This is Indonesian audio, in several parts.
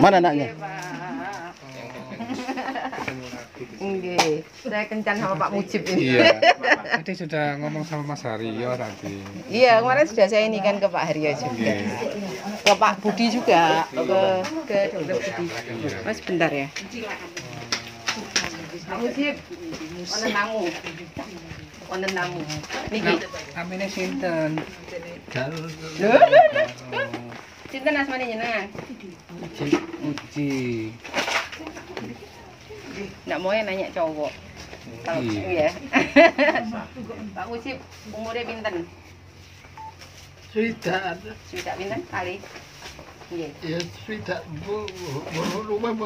Mana anaknya? Nggih, saya kencan sama Pak Mujib ini. Iya. Tadi sudah ngomong sama Mas Haryo tadi. Iya, kemarin sudah saya ini kan ke Pak Haryo juga. Ke Pak Budi juga, ke Dokter Budi. Mas bentar ya. Pak Mujib, wonten tamu. Wonten tamu. Niki. Namanya sinten? Lho. Sinten asmane jenengan? Uji. Nggak mau ya nanya cowok. Kalau ya. Pak Mujib, umurnya pinten? Sudah, Pinten kali? Nggih. ya sudah rumah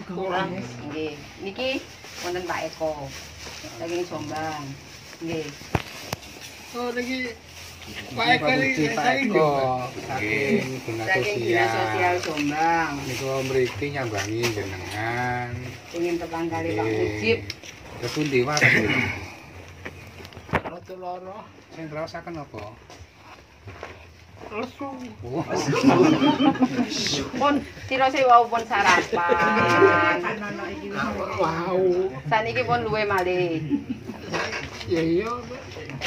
kurang. Nggih. Niki wonten Pak Eko. Saking Jombang. Nggih. Oh lagi Pak Eko Pak ini Eko. Saking Dinas Saking Dinas Sosial Sosial. Jombang. Niku mriki nyambangi jenengan. Pengen tepang kali Pak Mujib. Terus pundi wae? Ratu loro, Sing rasaken apa? lesu. Oh. Pun sira wau pun sarapan. Wow, Saniki pun luwe malih. ya iya.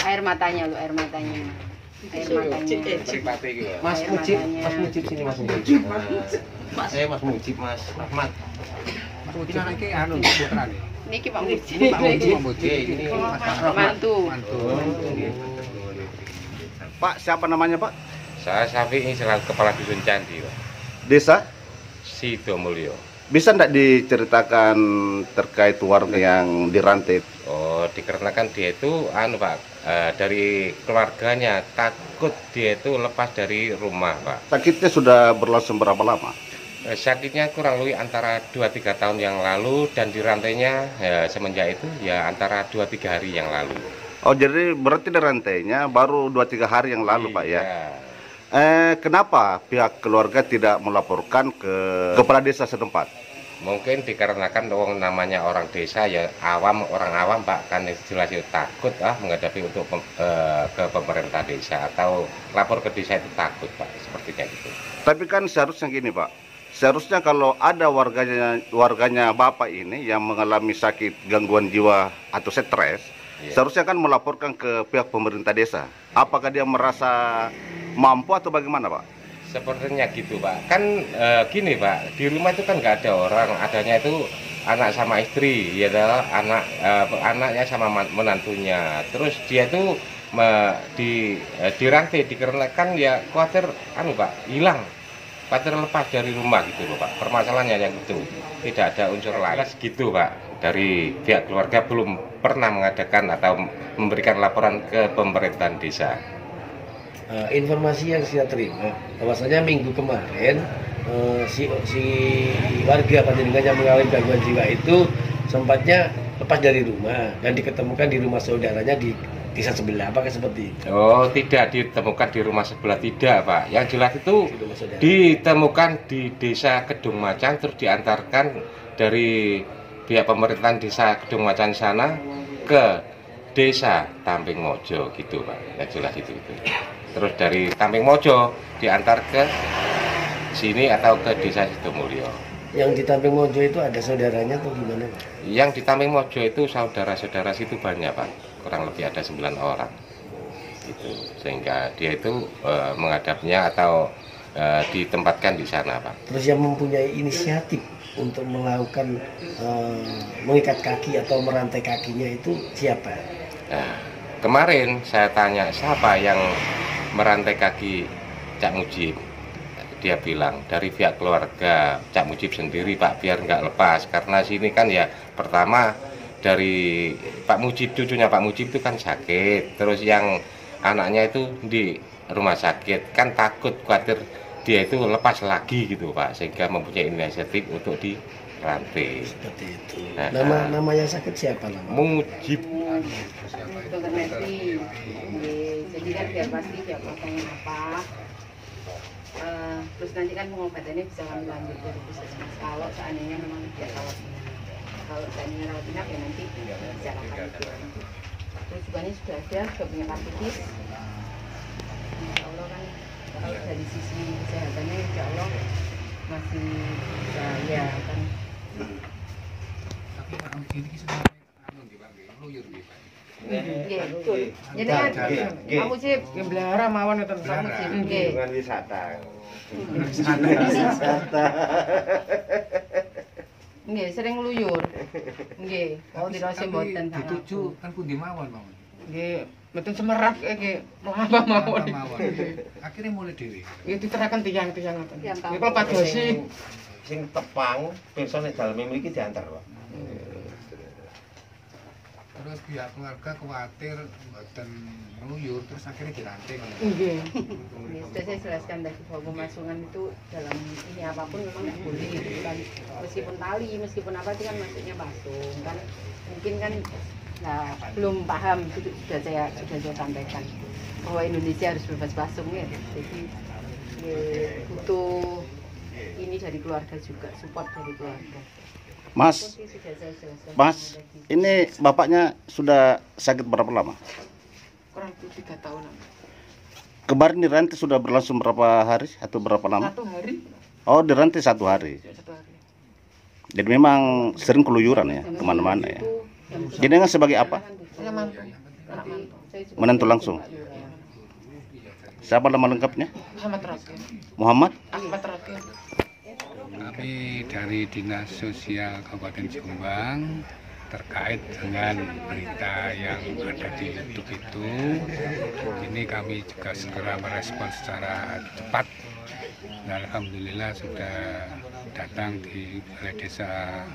Air matanya lu, air matanya. Air matanya. Mas Air Mujib, matanya. Mas Mujib sini Mas Mujib. Mas Mujib, Mas Rahmat. Mas Uji iki anu putrane. Niki Pak Mujib. Pak Uji, Pak Uji. Ini Mas Rahmat. Mantu. Mantu. Pak, siapa namanya Pak? Saya Safi'i selaku Kepala Dusun Candi, Pak. Desa? Sidomulyo. Bisa enggak diceritakan terkait warga yang dirantai? Oh, dikarenakan dia itu Pak, dari keluarganya takut dia itu lepas dari rumah, Pak. Sakitnya sudah berlangsung berapa lama? Sakitnya kurang lebih antara 2-3 tahun yang lalu dan dirantainya semenjak itu ya antara 2-3 hari yang lalu. Oh, jadi berarti dirantainya baru 2-3 hari yang lalu, Pak ya? Iya. Kenapa pihak keluarga tidak melaporkan ke kepala desa setempat? Mungkin dikarenakan namanya orang desa ya orang awam Pak, kan jelas itu takut menghadapi untuk ke pemerintah desa atau lapor ke desa itu takut Pak, sepertinya gitu. Tapi kan seharusnya gini Pak, seharusnya kalau ada warganya Bapak ini yang mengalami sakit gangguan jiwa atau stres, seharusnya kan melaporkan ke pihak pemerintah desa. Apakah dia merasa mampu atau bagaimana Pak? Sepertinya gitu Pak, kan gini Pak, di rumah itu kan nggak ada orang, adanya itu anak sama istri, ya adalah anaknya sama menantunya. Terus dia itu dirantai dikarenakan ya khawatir Pak hilang, khawatir lepas dari rumah gitu loh Pak. Permasalahannya yang itu tidak ada unsur lain gitu Pak. Dari pihak keluarga belum pernah mengadakan atau memberikan laporan ke pemerintahan desa. Informasi yang saya terima bahwasanya minggu kemarin si warga Panjenengan yang mengalami gangguan jiwa itu sempatnya lepas dari rumah dan diketemukan di rumah saudaranya di desa sebelah. Apakah seperti itu? Oh, tidak ditemukan di rumah sebelah, tidak Pak. Yang jelas itu ditemukan di desa Kedung Macan, terus diantarkan dari pihak pemerintahan desa Kedung Macan sana ke desa Tamping Mojo gitu Pak. Yang jelas itu. Terus dari Tamping Mojo diantar ke sini atau ke desa Sidomulyo. Yang di Tamping Mojo itu ada saudaranya atau gimana Pak? Yang di Tamping Mojo itu saudara-saudara situ banyak Pak, kurang lebih ada 9 orang. Gitu. Sehingga dia itu menghadapnya atau ditempatkan di sana Pak. Terus yang mempunyai inisiatif untuk melakukan mengikat kaki atau merantai kakinya itu siapa? Nah, kemarin saya tanya siapa yang merantai kaki Cak Mujib. Dia bilang dari pihak keluarga Cak Mujib sendiri Pak, biar nggak lepas. Karena sini kan ya pertama dari Pak Mujib, cucunya Pak Mujib itu kan sakit. Terus yang anaknya itu di rumah sakit, kan takut khawatir dia itu lepas lagi gitu Pak. Sehingga mempunyai inisiatif untuk dirantai. Seperti itu. Nah, Nama yang sakit siapa nama? Mujib. Dokter Merti. Jadi kan biar pasti dia proteinnya apa. Terus nanti kan pengobatannya bisa kami lanjut dari puskesmas. Kalau seandainya memang tidak rawat inap. Kalau seandainya rawat inap ya nanti bisa akan rujukannya sudah ada, sudah punya kartitis. Insya Allah kan kalau dari sisi kesehatannya insya Allah masih bisa ya kan. Tapi Pak Muji ini sudah luyur nggih, Pak. Nggih, betul. Jenengan Pak Mujib Ngeblara mawon ngoten Pak Mujib nggih. Dengan wisata. Nggih, sering luyur. Nggih, kalau dirasa mboten dituju kan pundi mawon, Pak. nggih mboten semerap nggih apa mawon. Akhirnya mulai dhewe. Nggih diteraken tiyang-tiyang ngoten. Tiyang Nggih kula padosi Sing tepang pirsa nek daleme mriki diantar, Pak. Terus pihak keluarga khawatir mboten ngluyur terus akhirnya diranting. nggih. Ini sudah saya jelaskan tadi bahwa pemasungan itu dalam ini apapun memang nggak boleh gitu kan, meskipun tali meskipun apa itu kan maksudnya pasung kan, mungkin kan nah, belum paham itu sudah saya sampaikan bahwa Indonesia harus bebas pasung ya, jadi ya, butuh ini dari keluarga juga, support dari keluarga. Mas, Seperti sudah saya jelaskan Mas, tadi. ini bapaknya sudah sakit berapa lama? Kurang lebih 3 tahunan. Kemarin dirantai sudah berlangsung berapa hari atau berapa lama? 1 hari. Oh, dirantai 1 hari. 1 hari. Jadi memang sering keluyuran ya, kemana-mana ya. Jadi dengan sebagai apa? Saya mantu. Menentu langsung. Siapa nama lengkapnya? Muhammad Rakin. Muhammad? Ahmad Rakin. Kami dari Dinas Sosial Kabupaten Jombang terkait dengan berita yang ada di YouTube itu, ini kami juga segera merespon secara cepat. Dan alhamdulillah sudah datang di Balai Desa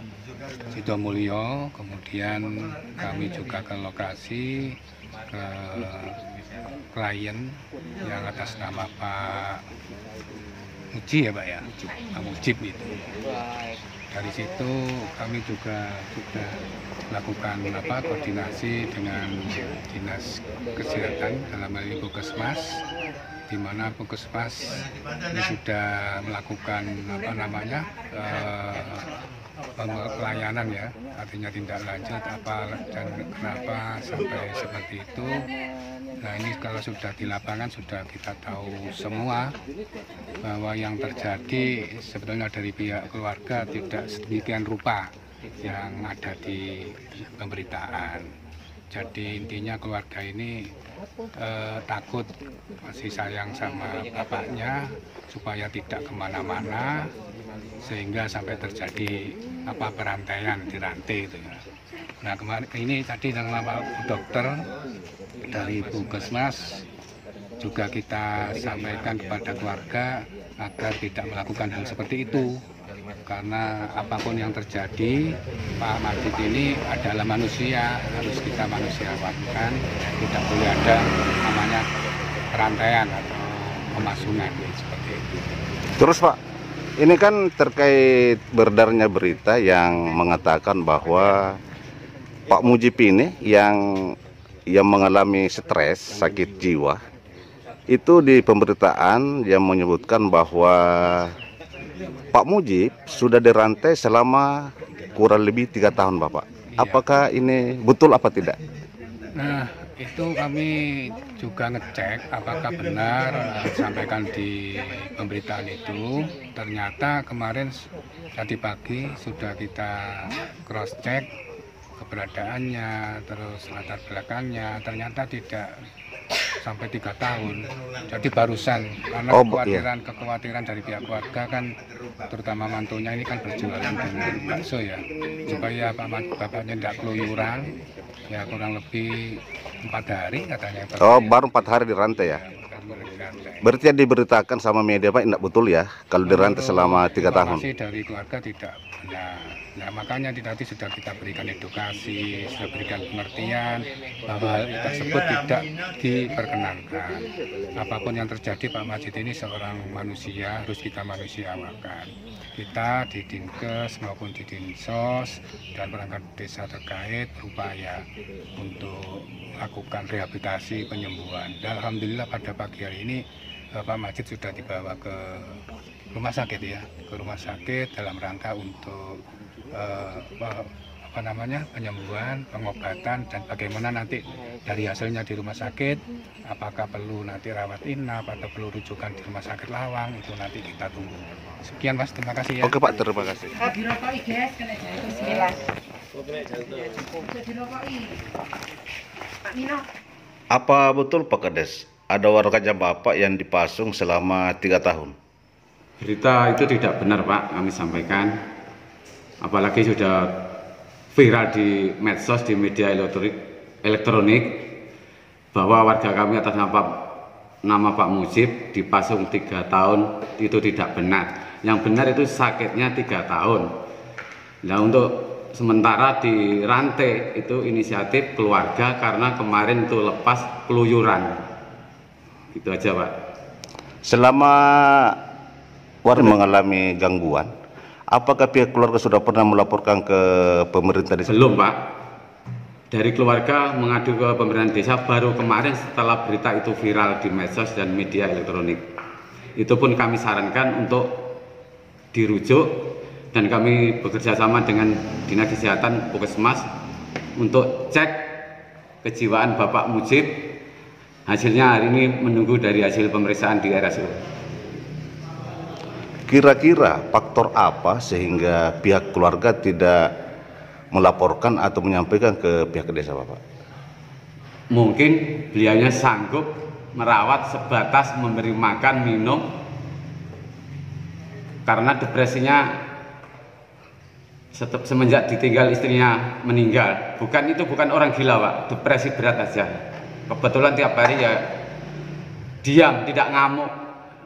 Sidomulyo, kemudian kami juga ke lokasi ke klien yang atas nama Pak Muji ya Pak ya, Pak Mujib itu. Dari situ kami juga sudah melakukan koordinasi dengan Dinas Kesehatan dalam hal ini Puskesmas, di mana Puskesmas ini sudah melakukan pelayanan ya, artinya tindak lanjut apa dan kenapa sampai seperti itu. Nah ini kalau sudah di lapangan sudah kita tahu semua bahwa yang terjadi sebetulnya dari pihak keluarga tidak sedemikian rupa yang ada di pemberitaan. Jadi intinya keluarga ini takut, masih sayang sama bapaknya supaya tidak kemana-mana sehingga sampai terjadi perantaian, dirantai itu ya. Nah kemarin ini tadi dengan Pak Dokter dari Puskesmas juga kita sampaikan kepada keluarga agar tidak melakukan hal seperti itu, karena apapun yang terjadi Pak Majid ini adalah manusia, harus kita manusiawakan, tidak boleh ada namanya perantaian atau pemasungan seperti itu. Terus Pak, ini kan terkait beredarnya berita yang mengatakan bahwa Pak Mujib ini yang mengalami stres, sakit jiwa, itu di pemberitaan yang menyebutkan bahwa Pak Mujib sudah dirantai selama kurang lebih 3 tahun Bapak. Apakah ini betul apa tidak? Nah itu kami juga ngecek apakah benar disampaikan di pemberitaan itu. Ternyata kemarin tadi pagi sudah kita cross check keberadaannya, terus latar belakangnya, ternyata tidak sampai 3 tahun. Jadi barusan, karena kekhawatiran dari pihak keluarga kan, terutama mantunya ini kan berjualan dengan bakso ya, supaya bapaknya tidak keluyuran, ya kurang lebih 4 hari katanya. Oh, baru 4 hari dirantai ya? Berarti yang diberitakan sama media Pak tidak betul ya, kalau dirantai selama 3 tahun? Informasi dari keluarga tidak benar. Nah makanya nanti sudah kita berikan edukasi, sudah berikan pengertian bahwa hal tersebut tidak diperkenankan. Apapun yang terjadi Pak Majid ini seorang manusia, harus kita manusiawakan. Kita di Dinkes maupun di Dinsos dan perangkat desa terkait berupaya untuk melakukan rehabilitasi penyembuhan. Dan alhamdulillah pada pagi hari ini Pak Majid sudah dibawa ke rumah sakit ya, ke rumah sakit dalam rangka untuk penyembuhan, pengobatan, dan bagaimana nanti dari hasilnya di rumah sakit, apakah perlu nanti rawat inap atau perlu rujukan di rumah sakit Lawang, itu nanti kita tunggu. Sekian Mas, terima kasih ya. Oke Pak, terima kasih. Bismillah. Pak Nino. Apa betul Pak Kades, ada warganya Bapak yang dipasung selama 3 tahun? Berita itu tidak benar Pak, kami sampaikan. Apalagi sudah viral di medsos, di media elektronik bahwa warga kami atas nama Pak Mujib dipasung 3 tahun, itu tidak benar. Yang benar itu sakitnya 3 tahun. Nah, untuk sementara di rantai itu inisiatif keluarga karena kemarin itu lepas keluyuran. Gitu aja Pak. Selama warga mengalami gangguan, apakah pihak keluarga sudah pernah melaporkan ke pemerintah desa? Belum Pak. Dari keluarga mengadu ke pemerintahan desa baru kemarin setelah berita itu viral di medsos dan media elektronik. Itu pun kami sarankan untuk dirujuk dan kami bekerja sama dengan Dinas Kesehatan Puskesmas untuk cek kejiwaan Bapak Mujib. Hasilnya hari ini menunggu dari hasil pemeriksaan di RSUD. Kira-kira faktor apa sehingga pihak keluarga tidak melaporkan atau menyampaikan ke pihak desa Bapak? Mungkin beliaunya sanggup merawat sebatas memberi makan, minum, karena depresinya semenjak ditinggal istrinya meninggal. Itu bukan orang gila Pak, depresi berat aja. Kebetulan tiap hari ya diam, tidak ngamuk,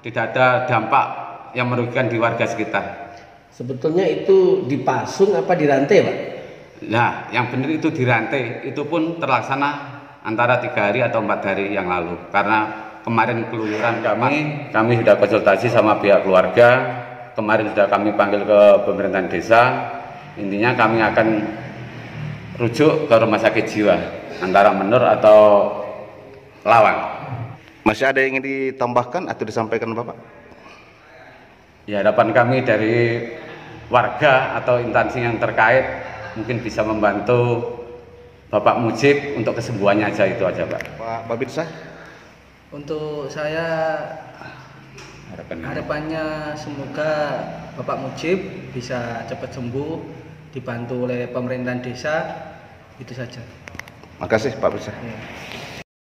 tidak ada dampak yang merugikan di warga sekitar. Sebetulnya itu dipasung apa dirantai Pak? Nah, yang benar itu dirantai, itu pun terlaksana antara 3 hari atau 4 hari yang lalu. Karena kemarin keluyuran kami sudah konsultasi sama pihak keluarga, kemarin sudah kami panggil ke pemerintahan desa. Intinya kami akan rujuk ke rumah sakit jiwa antara Menur atau Lawang. Masih ada yang ingin ditambahkan atau disampaikan Bapak? Ya, harapan kami dari warga atau instansi yang terkait mungkin bisa membantu Bapak Mujib untuk kesembuhannya aja, itu aja Pak. Pak Babinsa? Untuk saya harapannya semoga Bapak Mujib bisa cepat sembuh, dibantu oleh pemerintahan desa, itu saja. Makasih Pak Babinsa. Ya.